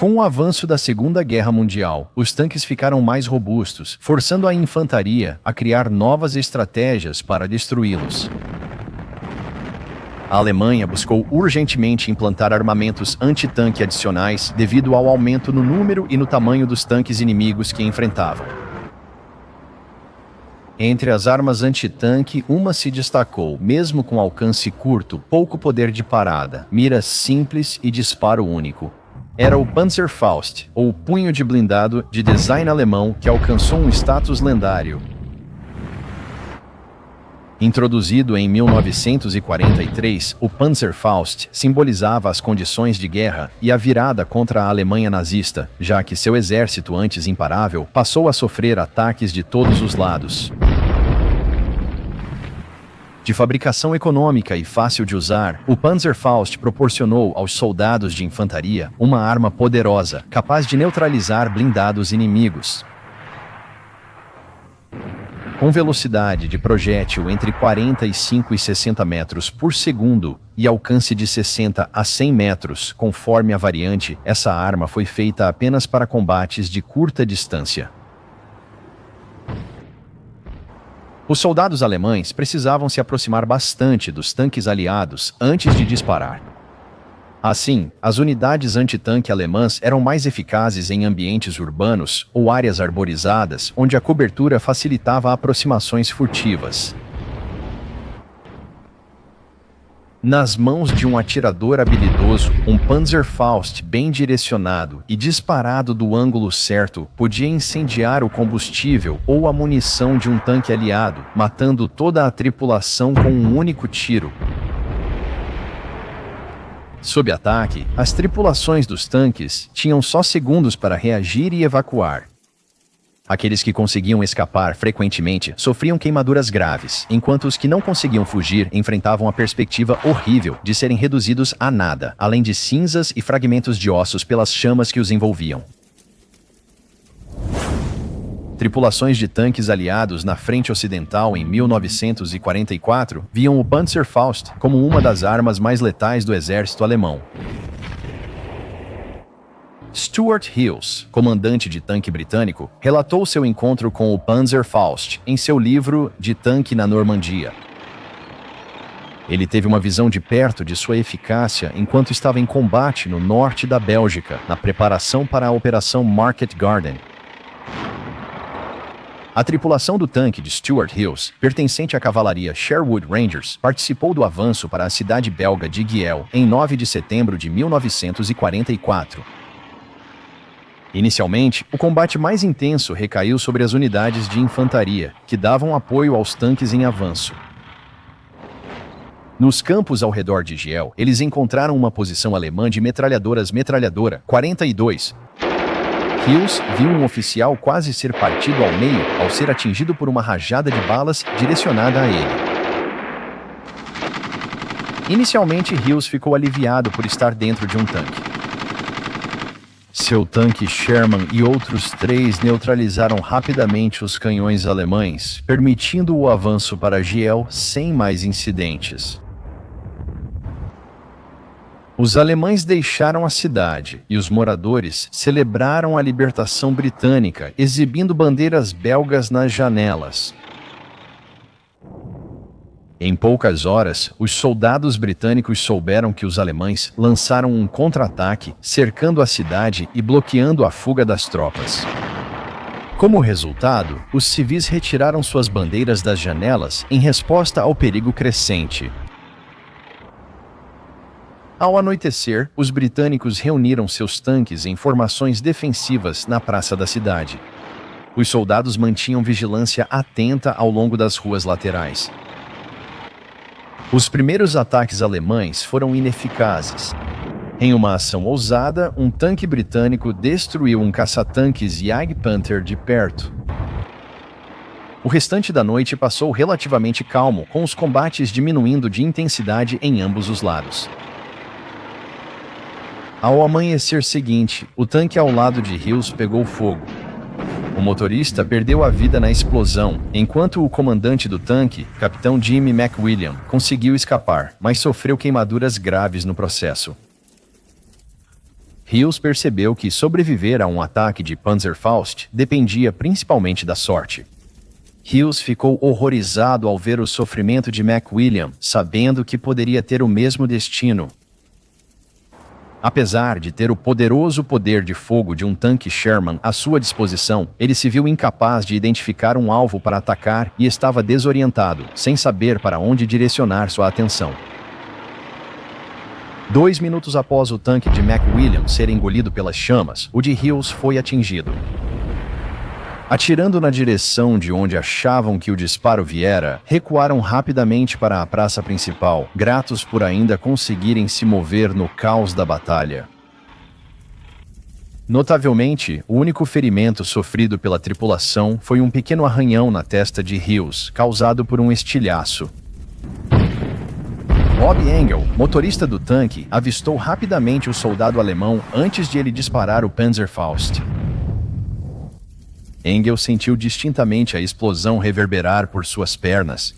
Com o avanço da Segunda Guerra Mundial, os tanques ficaram mais robustos, forçando a infantaria a criar novas estratégias para destruí-los. A Alemanha buscou urgentemente implantar armamentos anti-tanque adicionais devido ao aumento no número e no tamanho dos tanques inimigos que enfrentavam. Entre as armas anti-tanque, uma se destacou, mesmo com alcance curto, pouco poder de parada, mira simples e disparo único. Era o Panzerfaust, ou punho de blindado de design alemão que alcançou um status lendário. Introduzido em 1943, o Panzerfaust simbolizava as condições de guerra e a virada contra a Alemanha nazista, já que seu exército antes imparável passou a sofrer ataques de todos os lados. De fabricação econômica e fácil de usar, o Panzerfaust proporcionou aos soldados de infantaria uma arma poderosa, capaz de neutralizar blindados inimigos. Com velocidade de projétil entre 45 e 60 metros por segundo e alcance de 60 a 100 metros, conforme a variante, essa arma foi feita apenas para combates de curta distância. Os soldados alemães precisavam se aproximar bastante dos tanques aliados antes de disparar. Assim, as unidades antitanque alemãs eram mais eficazes em ambientes urbanos ou áreas arborizadas, onde a cobertura facilitava aproximações furtivas. Nas mãos de um atirador habilidoso, um Panzerfaust bem direcionado e disparado do ângulo certo podia incendiar o combustível ou a munição de um tanque aliado, matando toda a tripulação com um único tiro. Sob ataque, as tripulações dos tanques tinham só segundos para reagir e evacuar. Aqueles que conseguiam escapar frequentemente sofriam queimaduras graves, enquanto os que não conseguiam fugir enfrentavam a perspectiva horrível de serem reduzidos a nada, além de cinzas e fragmentos de ossos pelas chamas que os envolviam. Tripulações de tanques aliados na frente ocidental em 1944 viam o Panzerfaust como uma das armas mais letais do exército alemão. Stuart Hills, comandante de tanque britânico, relatou seu encontro com o Panzerfaust em seu livro De Tanque na Normandia. Ele teve uma visão de perto de sua eficácia enquanto estava em combate no norte da Bélgica, na preparação para a Operação Market Garden. A tripulação do tanque de Stuart Hills, pertencente à cavalaria Sherwood Rangers, participou do avanço para a cidade belga de Giel em 9 de setembro de 1944. Inicialmente, o combate mais intenso recaiu sobre as unidades de infantaria, que davam apoio aos tanques em avanço. Nos campos ao redor de Giel, eles encontraram uma posição alemã de metralhadoras Metralhadora 42. Hills viu um oficial quase ser partido ao meio ao ser atingido por uma rajada de balas direcionada a ele. Inicialmente, Hills ficou aliviado por estar dentro de um tanque. Seu tanque Sherman e outros 3 neutralizaram rapidamente os canhões alemães, permitindo o avanço para Giel sem mais incidentes. Os alemães deixaram a cidade e os moradores celebraram a libertação britânica, exibindo bandeiras belgas nas janelas. Em poucas horas, os soldados britânicos souberam que os alemães lançaram um contra-ataque, cercando a cidade e bloqueando a fuga das tropas. Como resultado, os civis retiraram suas bandeiras das janelas em resposta ao perigo crescente. Ao anoitecer, os britânicos reuniram seus tanques em formações defensivas na praça da cidade. Os soldados mantinham vigilância atenta ao longo das ruas laterais. Os primeiros ataques alemães foram ineficazes. Em uma ação ousada, um tanque britânico destruiu um caça-tanques Jagdpanther de perto. O restante da noite passou relativamente calmo, com os combates diminuindo de intensidade em ambos os lados. Ao amanhecer seguinte, o tanque ao lado de Hills pegou fogo. O motorista perdeu a vida na explosão, enquanto o comandante do tanque, capitão Jimmy McWilliam, conseguiu escapar, mas sofreu queimaduras graves no processo. Hills percebeu que sobreviver a um ataque de Panzerfaust dependia principalmente da sorte. Hills ficou horrorizado ao ver o sofrimento de McWilliam, sabendo que poderia ter o mesmo destino. Apesar de ter o poderoso poder de fogo de um tanque Sherman à sua disposição, ele se viu incapaz de identificar um alvo para atacar e estava desorientado, sem saber para onde direcionar sua atenção. 2 minutos após o tanque de McWilliam ser engolido pelas chamas, o de Hills foi atingido. Atirando na direção de onde achavam que o disparo viera, recuaram rapidamente para a praça principal, gratos por ainda conseguirem se mover no caos da batalha. Notavelmente, o único ferimento sofrido pela tripulação foi um pequeno arranhão na testa de Hills, causado por um estilhaço. Bob Engel, motorista do tanque, avistou rapidamente o soldado alemão antes de ele disparar o Panzerfaust. Engel sentiu distintamente a explosão reverberar por suas pernas.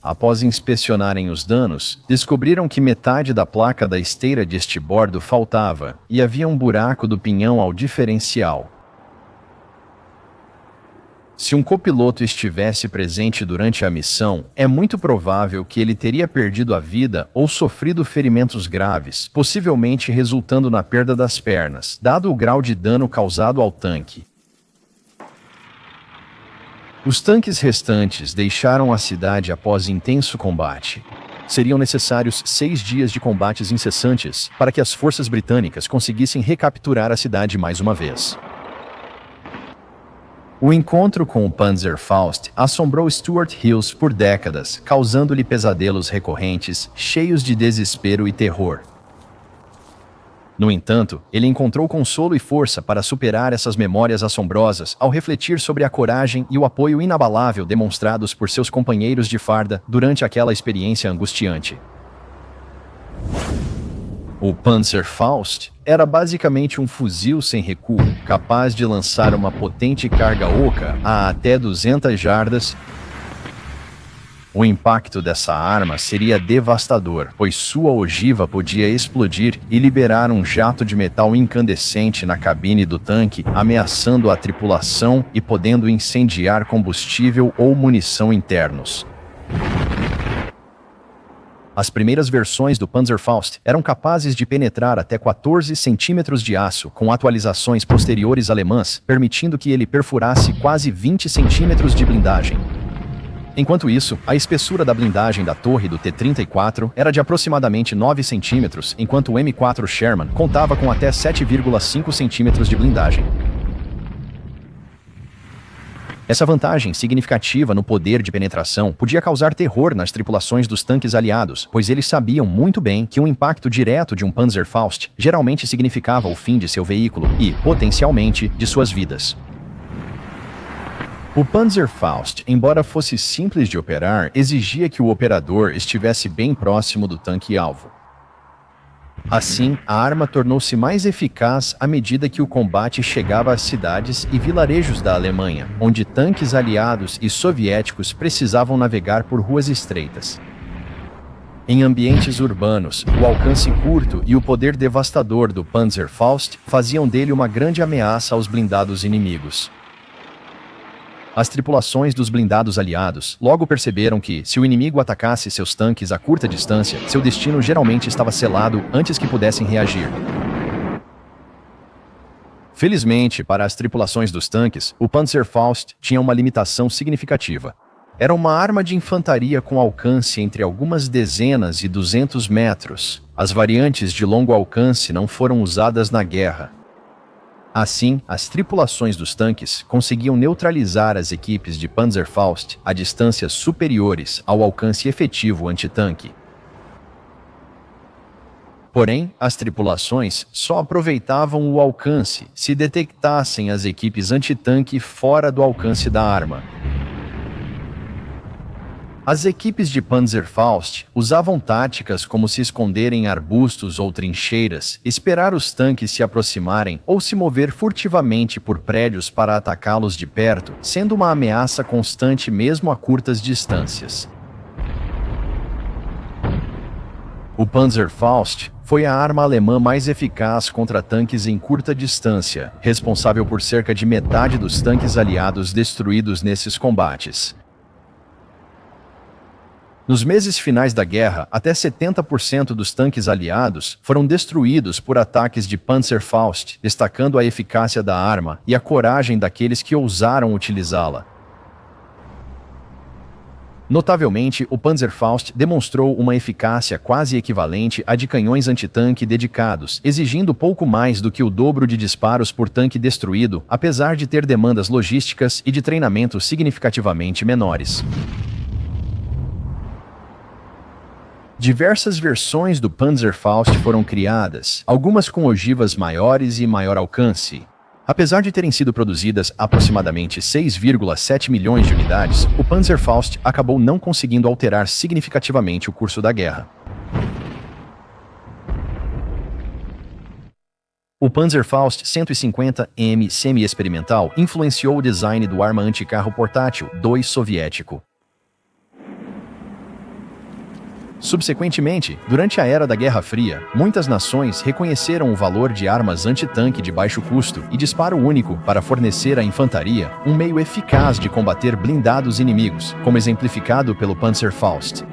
Após inspecionarem os danos, descobriram que metade da placa da esteira de estibordo faltava e havia um buraco do pinhão ao diferencial. Se um copiloto estivesse presente durante a missão, é muito provável que ele teria perdido a vida ou sofrido ferimentos graves, possivelmente resultando na perda das pernas, dado o grau de dano causado ao tanque. Os tanques restantes deixaram a cidade após intenso combate. Seriam necessários 6 dias de combates incessantes para que as forças britânicas conseguissem recapturar a cidade mais uma vez. O encontro com o Panzerfaust assombrou Stuart Hills por décadas, causando-lhe pesadelos recorrentes, cheios de desespero e terror. No entanto, ele encontrou consolo e força para superar essas memórias assombrosas ao refletir sobre a coragem e o apoio inabalável demonstrados por seus companheiros de farda durante aquela experiência angustiante. O Panzerfaust era basicamente um fuzil sem recuo, capaz de lançar uma potente carga oca a até 200 jardas. O impacto dessa arma seria devastador, pois sua ogiva podia explodir e liberar um jato de metal incandescente na cabine do tanque, ameaçando a tripulação e podendo incendiar combustível ou munição internos. As primeiras versões do Panzerfaust eram capazes de penetrar até 14 centímetros de aço, com atualizações posteriores alemãs, permitindo que ele perfurasse quase 20 centímetros de blindagem. Enquanto isso, a espessura da blindagem da torre do T-34 era de aproximadamente 9 centímetros, enquanto o M4 Sherman contava com até 7,5 centímetros de blindagem. Essa vantagem significativa no poder de penetração podia causar terror nas tripulações dos tanques aliados, pois eles sabiam muito bem que um impacto direto de um Panzerfaust geralmente significava o fim de seu veículo e, potencialmente, de suas vidas. O Panzerfaust, embora fosse simples de operar, exigia que o operador estivesse bem próximo do tanque-alvo. Assim, a arma tornou-se mais eficaz à medida que o combate chegava às cidades e vilarejos da Alemanha, onde tanques aliados e soviéticos precisavam navegar por ruas estreitas. Em ambientes urbanos, o alcance curto e o poder devastador do Panzerfaust faziam dele uma grande ameaça aos blindados inimigos. As tripulações dos blindados aliados logo perceberam que, se o inimigo atacasse seus tanques a curta distância, seu destino geralmente estava selado antes que pudessem reagir. Felizmente, para as tripulações dos tanques, o Panzerfaust tinha uma limitação significativa. Era uma arma de infantaria com alcance entre algumas dezenas e 200 metros. As variantes de longo alcance não foram usadas na guerra. Assim, as tripulações dos tanques conseguiam neutralizar as equipes de Panzerfaust a distâncias superiores ao alcance efetivo antitanque. Porém, as tripulações só aproveitavam o alcance se detectassem as equipes antitanque fora do alcance da arma. As equipes de Panzerfaust usavam táticas como se esconder em arbustos ou trincheiras, esperar os tanques se aproximarem ou se mover furtivamente por prédios para atacá-los de perto, sendo uma ameaça constante mesmo a curtas distâncias. O Panzerfaust Foi a arma alemã mais eficaz contra tanques em curta distância, responsável por cerca de metade dos tanques aliados destruídos nesses combates. Nos meses finais da guerra, até 70% dos tanques aliados foram destruídos por ataques de Panzerfaust, destacando a eficácia da arma e a coragem daqueles que ousaram utilizá-la. Notavelmente, o Panzerfaust demonstrou uma eficácia quase equivalente à de canhões antitanque dedicados, exigindo pouco mais do que o dobro de disparos por tanque destruído, apesar de ter demandas logísticas e de treinamento significativamente menores. Diversas versões do Panzerfaust foram criadas, algumas com ogivas maiores e maior alcance. Apesar de terem sido produzidas aproximadamente 6,7 milhões de unidades, o Panzerfaust acabou não conseguindo alterar significativamente o curso da guerra. O Panzerfaust 150M semi-experimental influenciou o design do arma anticarro portátil II soviético. Subsequentemente, durante a Era da Guerra Fria, muitas nações reconheceram o valor de armas antitanque de baixo custo e disparo único para fornecer à infantaria um meio eficaz de combater blindados inimigos, como exemplificado pelo Panzerfaust.